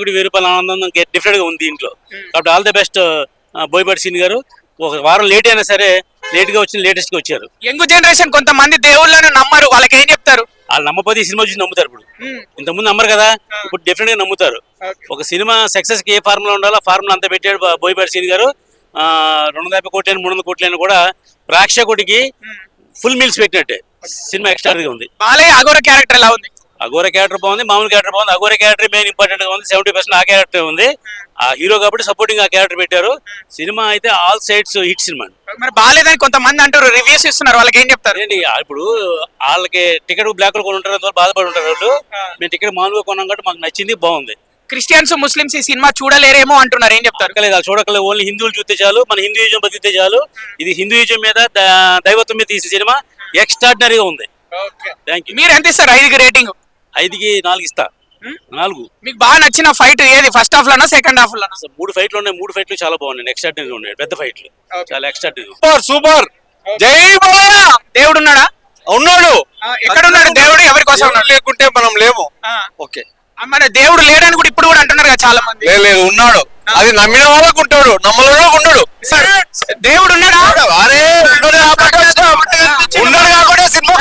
ప్రేక్షకుడి 1000 రూపాయల ఆనందం డిఫరెంట్ గా ఉంది దీంట్లో. కాబట్టి all the best Boyapati Seenu గారు. ఒక వారం లేట్ అయినా సరే లేట్ గా వచ్చి లేటెస్ట్ గా వచ్చారు. యంగ్ జనరేషన్ కొంతమంది దేవుళ్ళని నమ్మరు, వాళ్ళకి ఏం చెప్తారు? వాళ్ళు నమ్మపోతే ఈ సినిమా చూసి నమ్ముతారు. ఇప్పుడు ఇంతకుముందు నమ్మరు కదా, ఇప్పుడు డెఫినెట్ గా నమ్ముతారు. ఒక సినిమా సక్సెస్ కి ఏ ఫార్ములా ఉండాలో ఆ ఫార్ములా అంతా పెట్టాడు బోయపాటి సీన్ గారు. 250 కోట్లైన 300 కోట్లైన కూడా ప్రేక్షకుడికి ఫుల్ మీల్స్ పెట్టినట్టే. సినిమా ఎక్స్ట్రాగా ఉంది. బాలయ్య అఘోర క్యారెక్టర్ ఎలా ఉంది? అఘోర క్యారెక్టర్ బాగుంది, మామూలు క్యారెక్టర్ బాగుంది. అఘోర క్యారెక్టర్ మెయిన్ ఇంపార్టెంట్ గా ఉంది. 70% ఆ క్యారెక్టర్ ఉంది. ఆ హీరో కాబట్టి సపోర్టింగ్ ఆ క్యారెక్టర్ పెట్టారు. సినిమా అయితే ఆల్ సైడ్స్ హిట్ సినిమా. మరి బాలేదని కొంతమంది అంటారు, రివ్యూస్ ఇస్తున్నారు, వాళ్ళకి ఏం చెప్తారు? ఏంటి ఇప్పుడు వాళ్ళకి టికెట్ బ్లాక్ లో కొని ఉంటారు, బాధపడి ఉంటారు వాళ్ళు. మేము టికెట్ మామూలుగా కొన్నాం కాబట్టి మాకు నచ్చింది, బాగుంది. క్రిస్టియన్స్ ముస్లిమ్స్ ఈ సినిమా చూడలేరేమో అంటున్నారు, ఏం చెప్తారు? వాళ్ళు చూడకలేదు, ఓన్లీ హిందువులు చూస్తే చాలు, మన హిందూయిజం బతికితే చాలు. ఇది హిందూయిజం మీద దైవత్వం మీద తీసే సినిమా, ఎక్స్ట్రాడినరీగా ఉంది. Thank you. మీరు ఎంత ఇస్తారు 5కి రేటింగ్? 5కి 4 ఇస్తా. 4. మీకు బాగా నచ్చిన ఫైట్ ఏది? ఫస్ట్ హాఫ్ లోనా సెకండ్ హాఫ్ లోనా? 3 ఫైట్లు ఉన్నాయి. 3 ఫైట్లు చాలా బాగున్నాయి, ఎక్స్ట్రాడినరీగా ఉన్నాయి. పెద్ద ఫైట్లు చాలా ఎక్స్ట్రాడినరీ. సూపర్. జై బాలయ్య. దేవుడు ఉన్నాడా? ఉన్నాడు. ఎక్కడ ఉన్నాడు దేవుడు? ఎవరి కోసం ఉన్నాడు? లేకుంటే మనం లేము. ఓకే. మరి దేవుడు లేడని కూడా ఇప్పుడు కూడా అంటున్నారు కదా చాలా మంది. లేదు, ఉన్నాడు. అది నమ్మిన వాళ్ళకు ఉంటాడు, నమ్మలో ఉన్నాడు. దేవుడు ఉన్నాడా? అరే ఉన్నాడు కాబట్టి సినిమా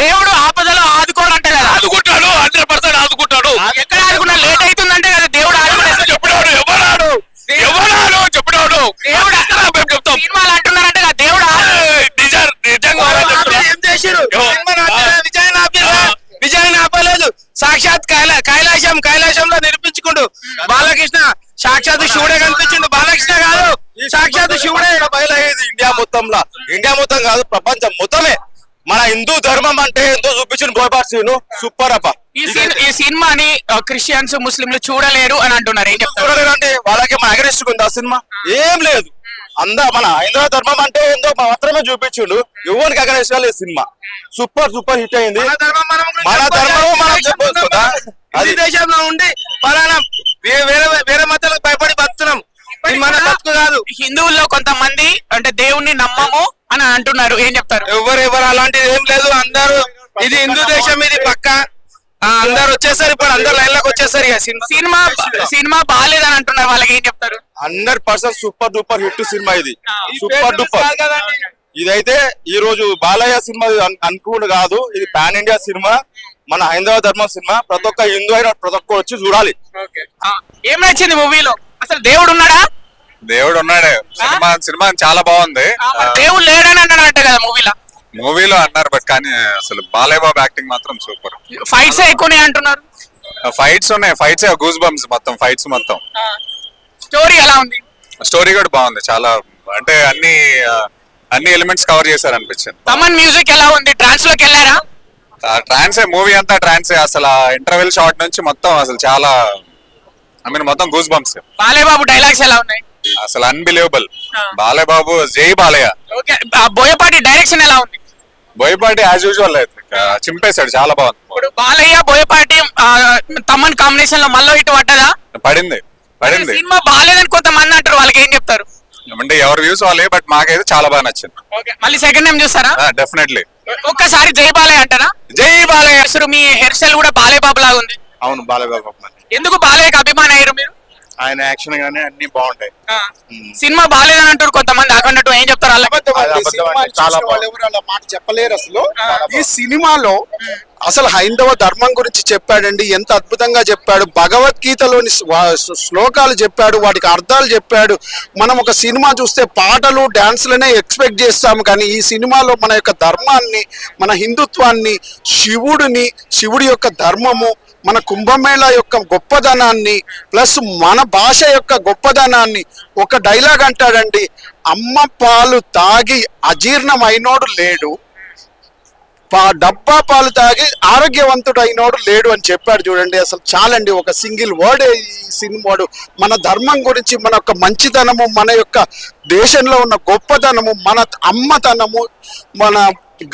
దేవుడు ఆపదలో ఆదుకోవాలంటే కదా. ఆదుకుంటాడు, 100% ఆదుకుంటాడు. ఎక్కడ ఆదుకున్నా లేట్ అవుతుందంటే కదా దేవుడు ఆదుకునేది. చెప్పినాడు ఎవరాడు చెప్పినాడు. దేవుడు చెప్తాం సినిమాలు అంటున్నారంటే కదా దేవుడు ఏం చేశారు? విజయాన్ని ఆపలేదు. సాక్షాత్ కైలాసంలో నిరూపించుకుంటూ బాలకృష్ణ సాక్షాత్ శివుడే కనిపించిండు. బాలకృష్ణ కాదు, సాక్షాత్ శివుడే బయలయ్యేది. ఇండియా మొత్తం కాదు, ప్రపంచం మొత్తమే. మన హిందూ ధర్మం అంటే ఎంతో చూపించిన బోయపాటి సీను సూపర్ అప్ప. ఈ సినిమాని క్రిస్టియన్స్ ముస్లింలు చూడలేరు అని అంటున్నారు, ఏం చెప్తారు? చూడలేరు అంటే వాళ్ళకి మన అగ్రెస్ట్ ఉంది. ఆ సినిమా ఏం లేదు, మన హైందవ ధర్మం అంటే ఏందో మాత్రమే చూపించుండు. ఎవరికి అగ్రెస్ట్ లేదు. సినిమా సూపర్ హిట్ అయింది. మన ధర్మం మనం చెప్పొచ్చు. అది దేశంలో ఉండి పలానా వేరే మతాలకు భయపడి బతున్నాం, మన బతుకు కాదు. హిందువుల్లో కొంతమంది అంటే దేవుణ్ణి నమ్మము అని అంటున్నారు, ఏం చెప్తారు? ఎవరు అలాంటిది ఏం లేదు. అందరూ ఇది హిందూ దేశం, ఇది పక్క. అందరు వచ్చేసరి, ఇప్పుడు అందరు లైన్ లోకి వచ్చేసరి. సినిమా బాగాలేదని అంటున్నారు, వాళ్ళకి ఏం చెప్తారు? 100% సూపర్ డూపర్ హిట్ సినిమా ఇది. Super duper. ఇదైతే ఈ రోజు బాలయ్య సినిమా అనుకుంటు కాదు, ఇది పాన్ ఇండియా సినిమా, మన హైందవ ధర్మం సినిమా. ప్రతి ఒక్క హిందూ అయిన ప్రతి ఒక్క వచ్చి చూడాలి. ఏం నచ్చింది మూవీలో? అసలు దేవుడు ఉన్నాడా? దేవుడు ఉన్నాడు. సినిమా చాలా బాగుంది. దేవుడు లేడని అన్నాడంట కదా మూవీలో అన్నారు, బట్ కానీ అసలు బాలయ్య బాబు యాక్టింగ్ మాత్రం సూపర్. ఫైట్స్ ఎక్కువనే అంటున్నారు. ఫైట్స్ ఉన్నాయి, ఫైట్స్ గూస్ బంప్స్ మొత్తం. ఫైట్స్ మొత్తం. స్టోరీ ఎలా ఉంది? స్టోరీ కూడా బాగుంది చాలా. అంటే అన్ని ఎలిమెంట్స్ కవర్ చేశారు అనిపించింది. తమన్ మ్యూజిక్ ఎలా ఉంది? ట్రాన్స్ లోకి వెళ్ళారా? ట్రాన్సే, మూవీ అంతా ట్రాన్సే. అసలు ఇంటర్వెల్ షాట్ నుంచి మొత్తం అసలు చాలా మొత్తం goose bumps. Balayya Babu dialogues ఎలా ఉన్నాయి? అసలు అన్బిలీవబుల్. బాలయ్య బాబు జై బాలయ్య. బోయపాటి డైరెక్షన్ ఎలా ఉంది? బోయపాటి యాజ్ యూజువల్ చింపేశాడు, చాలా బాగుంది. ఇప్పుడు బాలయ్య బోయపాటి తమన్ కాంబినేషన్ లో మళ్ళీ హిట్ పడింది. సినిమా బాగాలేదని కొంతమంది అంటారు, వాళ్ళకి ఏం చెప్తారు? అంటే ఎవరు వ్యూస్ వాళ్ళే, బట్ మాకైతే చాలా బాగా నచ్చింది. మళ్ళీ సెకండ్ టైం చూస్తారా? డెఫినెట్లీ. ఒక్కసారి జై బాలయ్య అంటారా? జై బాలయ్య. అసలు మీ హెయిర్ స్టైల్ కూడా బాలయ్య బాబు లాగా ఉంది. అవును, బాలయ్య బాబు. ఎందుకు బాలయ్యకి అభిమాని అయ్యారు మీరు? ఆయన యాక్షన్ గానీ అన్ని బాగుంటాయి. సినిమా బాగాలేదని అంటారు కొంతమంది, అక్కడ ఏం చెప్తారు? అలా మాట చెప్పలేరు. అసలు ఈ సినిమాలో అసలు హైందవ ధర్మం గురించి చెప్పాడండి, ఎంత అద్భుతంగా చెప్పాడు. భగవద్గీతలోని శ్లోకాలు చెప్పాడు, వాటికి అర్థాలు చెప్పాడు. మనం ఒక సినిమా చూస్తే పాటలు డాన్స్లనే ఎక్స్పెక్ట్ చేస్తాము, కానీ ఈ సినిమాలో మన యొక్క ధర్మాన్ని, మన హిందుత్వాన్ని, శివుడి యొక్క ధర్మము, మన కుంభమేళ యొక్క గొప్పదనాన్ని, ప్లస్ మన భాష యొక్క గొప్పదనాన్ని ఒక డైలాగ్ అంటాడండి, అమ్మ పాలు తాగి అజీర్ణమైనోడు లేడు, డబ్బా పాలు తాగి ఆరోగ్యవంతుడు అయినోడు లేడు అని చెప్పాడు. చూడండి, అసలు చాలండి. ఒక సింగిల్ వర్డ్ ఈ సినిమాడు మన ధర్మం గురించి, మన యొక్క మంచితనము, మన యొక్క దేశంలో ఉన్న గొప్పతనము, మన అమ్మతనము, మన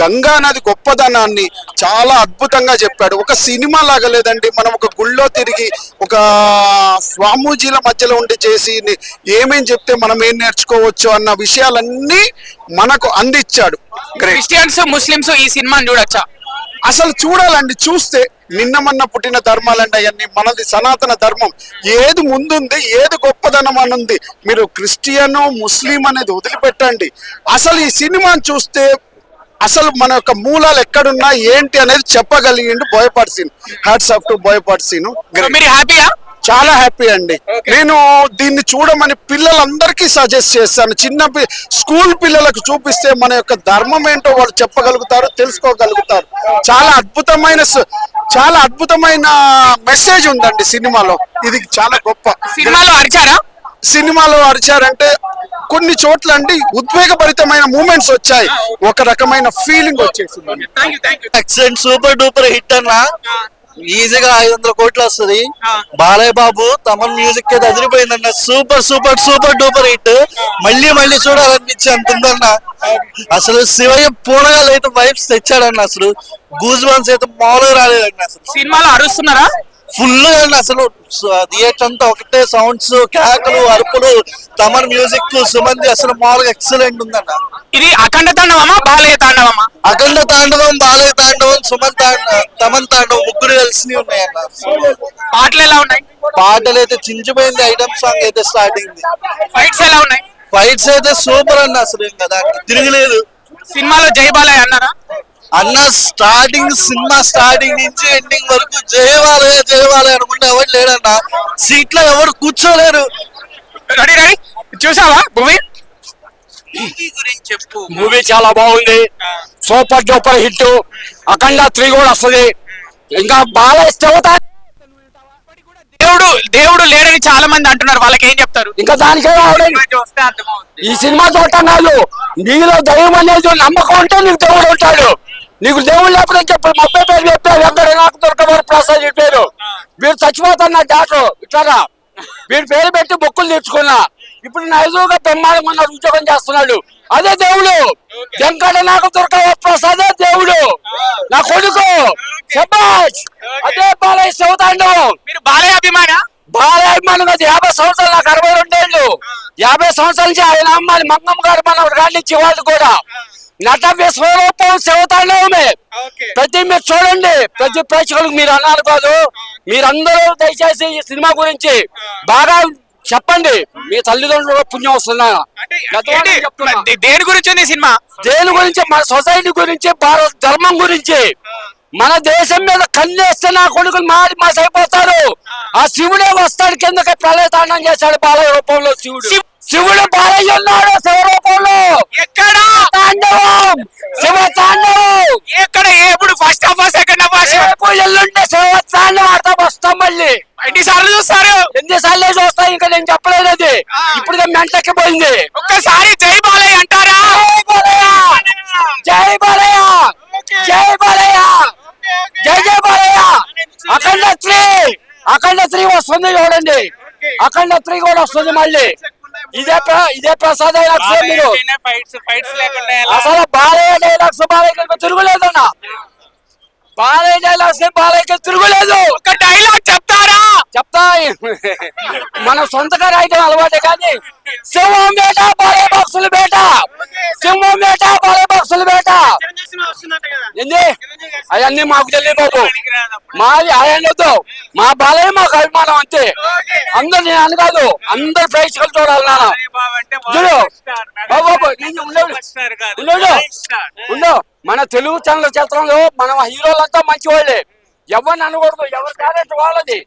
గంగా నది గొప్పదనాన్ని చాలా అద్భుతంగా చెప్పాడు. ఒక సినిమా లాగా లేదండి. మనం ఒక గుళ్ళో తిరిగి ఒక స్వామూజీల మధ్యలో ఉండి చేసి ఏమేం చెప్తే మనం ఏం నేర్చుకోవచ్చు అన్న విషయాలన్నీ మనకు అందించాడు. క్రిస్టియన్స్ ముస్లిమ్స్ ఈ సినిమాని చూడొచ్చా? అసలు చూడాలండి, చూస్తే నిన్న మొన్న పుట్టిన ధర్మాలండి అవన్నీ. మనది సనాతన ధర్మం, ఏది ముందుంది, ఏది గొప్పదనం అని ఉంది. మీరు క్రిస్టియన్ ముస్లిం అనేది వదిలిపెట్టండి. అసలు ఈ సినిమాని చూస్తే అసలు మన యొక్క మూలాలు ఎక్కడున్నా ఏంటి అనేది చెప్పగలిగిండు Boyapati scene. Hats off to Boyapati scene. మీరు హ్యాపీయా? చాలా హ్యాపీ అండి. నేను దీన్ని చూడమని పిల్లలందరికీ సజెస్ట్ చేస్తాను. స్కూల్ పిల్లలకు చూపిస్తే మన యొక్క ధర్మం ఏంటో వాళ్ళు చెప్పగలుగుతారు, తెలుసుకోగలుగుతారు. చాలా అద్భుతమైన మెసేజ్ ఉందండి సినిమాలో. ఇది చాలా గొప్ప. సినిమాలో అరిచారంటే కొన్ని చోట్ల అండి ఉద్వేగభరితమైన మూమెంట్స్ వచ్చాయి, ఒక రకమైన ఫీలింగ్ వచ్చేసింది. ఎక్సలెంట్, సూపర్ డూపర్ హిట్ అన్న. ఈజీగా 500 కోట్లు వస్తుంది. బాలయ్య బాబు తమన్ మ్యూజిక్ అయితే అదిరిపోయిందన్న. Super super super duper hit. మళ్ళీ మళ్ళీ చూడాలనిపించి అంత ఉందన్న. అసలు శివయ్య పూనగాలు అయితే వైబ్స్ తెచ్చాడన్న. అసలు గూజ్ బంప్స్ అయితే మామూలుగా రాలేదన్న. అసలు సినిమాలో అరుస్తున్నారా? ఫుల్ గా అసలు థియేటర్ అంతా ఒకటే సౌండ్స్, కేకలు, అరుపులు, తమన్ మ్యూజిక్, సుమంది అసలు మామూలుగా ఎక్సలెంట్ ఉందన్న. ఇది అఖండ తాండవమా బాలయ్య తాండవమా? అఖండ తాండవం, బాలయ్య తాండవం, తమన్ తాండవం ముగ్గురు కలిసి ఉన్నాయన్న. పాటలు ఎలా ఉన్నాయి? పాటలు అయితే చించిపోయింది. ఐటమ్ సాంగ్ అయితే స్టార్ట్ అయింది. ఫైట్స్ ఎలా ఉన్నాయి? ఫైట్స్ అయితే సూపర్ అన్న. అసలు ఇంకా దానికి తిరగలేదు. సినిమాలో జై బాలయ్య అన్నారా? అన్న సినిమా స్టార్టింగ్ నుంచి ఎండింగ్ వరకు జయవాలయ జయవాలయ అనుకుంటే ఎవరు లేడన్న. సీట్ లో ఎవరు కూర్చోలేరు. రెడీ రెడీ చూసావా మూవీ? చెప్పు. మూవీ చాలా బాగుంది, సూపర్ డూపర్ హిట్. అఖండ 3 కూడా వస్తుంది. ఇంకా బాగా దేవుడు లేడని చాలా మంది అంటున్నారు, వాళ్ళకి ఏం చెప్తారు? ఇంకా దానికే ఈ సినిమా చూడటం కాదు, నీలో దైవం అనేది నమ్మకం ఉంటే నీకు దేవుడు ఉంటాడు. నీకు దేవుడు లేకపోతే చెప్పు. 30 పేరు చెప్పారు, ఎక్కడ నాకు దొరకబోరు ప్రసాద్ చెప్పారు. మీరు చచ్చిపోతున్న డాక్టర్ ఇట్లా వీడి పేరు పెట్టి బొక్కులు తెచ్చుకున్నా. ఇప్పుడు నైజుగా బ్రహ్మాండంగా ఉద్యోగం చేస్తున్నాడు. అదే దేవుడు. వెంకట నాకు దొరకబోరు ప్రసాదే దేవుడు, నా కొడుకు. అదే బాలయ్య శివతాండవం. మీరు బాలయ్య అభిమానా? బాలయ్య అభిమానం కాదు. 50 సంవత్సరాలు, నాకు 62 ఏళ్ళు. 50 సంవత్సరాల నుంచి ఆయన అమ్మాయి మంగమ్మ గారు మన కానిచ్చి వాళ్ళు కూడా నట విశ్వరూపం శివతాండవమే. ప్రతి మీరు చూడండి, ప్రతి ప్రేక్షకులకు మీరు అన్నారు కాదు, మీరందరూ దయచేసి ఈ సినిమా గురించి బాగా చెప్పండి. మీ తల్లిదండ్రులు పుణ్యం వస్తున్నా. దేని గురించి ఉంది సినిమా? దేని గురించి? మన సొసైటీ గురించి, భారత ధర్మం గురించి. మన దేశం మీద కన్నేస్తే నా కొడుకులు మారి మాసైపోతారు. ఆ శివుడే వస్తాడు కిందకి. ప్రళయ తాండం చేశాడు బాలయ్య రూపంలో శివుడు బాలయ్య ఉన్నాడు శివ రూపంలో. ఎక్కడ? తాండవం, శివ తాండవం. ఎక్కడ? ఎప్పుడు? First half, second half? ఎల్లుంటే శివ తాండవం ఆడతా వస్తాం. మళ్ళీ ఎన్నిసార్లు చూస్తారు? ఎన్నిసార్లు చూస్తా, ఇంకా నేను చెప్పలేదు. అది ఇప్పుడు మెంటెక్కిపోయింది. ఒక్కసారి జై బాలయ్య అంటారా? జై బాలయ్య, జై బాలయ్య, జై జై బాలయ్య. అఖండ 3 వస్తుంది చూడండి. అఖండ 3 కూడా వస్తుంది మళ్ళీ. ఇదే ప్రసాద్ మీరు. అసలు బాలయ్య డైలాగ్స్ బాలయ్య తిరుగులేదన్న. బాలయ్య డైలాగ్స్ బాలయ్యకి తిరుగులేదు. ఒక డైలాగ్ చెప్తారా? చెప్తా. మన సొంతగా రాయడం అలవాటే కానీ సింహం బేట బాలయ్య బాక్సులు బేట, సింహం బేట బాలయ్య బాక్సులు బేట. ఏంది అవన్నీ మాకు తెలియదు బాబు. మాది ఆయన మా బాలయ్య మాకు అభిమానం అంతే. అందరు నేను అని కాదు, అందరు ప్రేక్షకులు చూడాలి. నాన్న చూడు బాబు, ఉండు. మన తెలుగు ఛానల్ చిత్రంలో మన హీరోలంతా మంచి వాళ్ళే. ఎవరిని అనకూడదు, ఎవరి టాలెంట్ వాళ్ళది.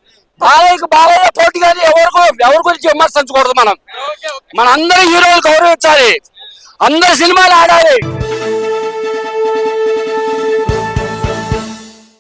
బాలయ్య పోటీ కానీ ఎవరి గురించి విమర్శించకూడదు. మన అందరి హీరోలు గౌరవించాలి, అందరు సినిమాలు ఆడాలి.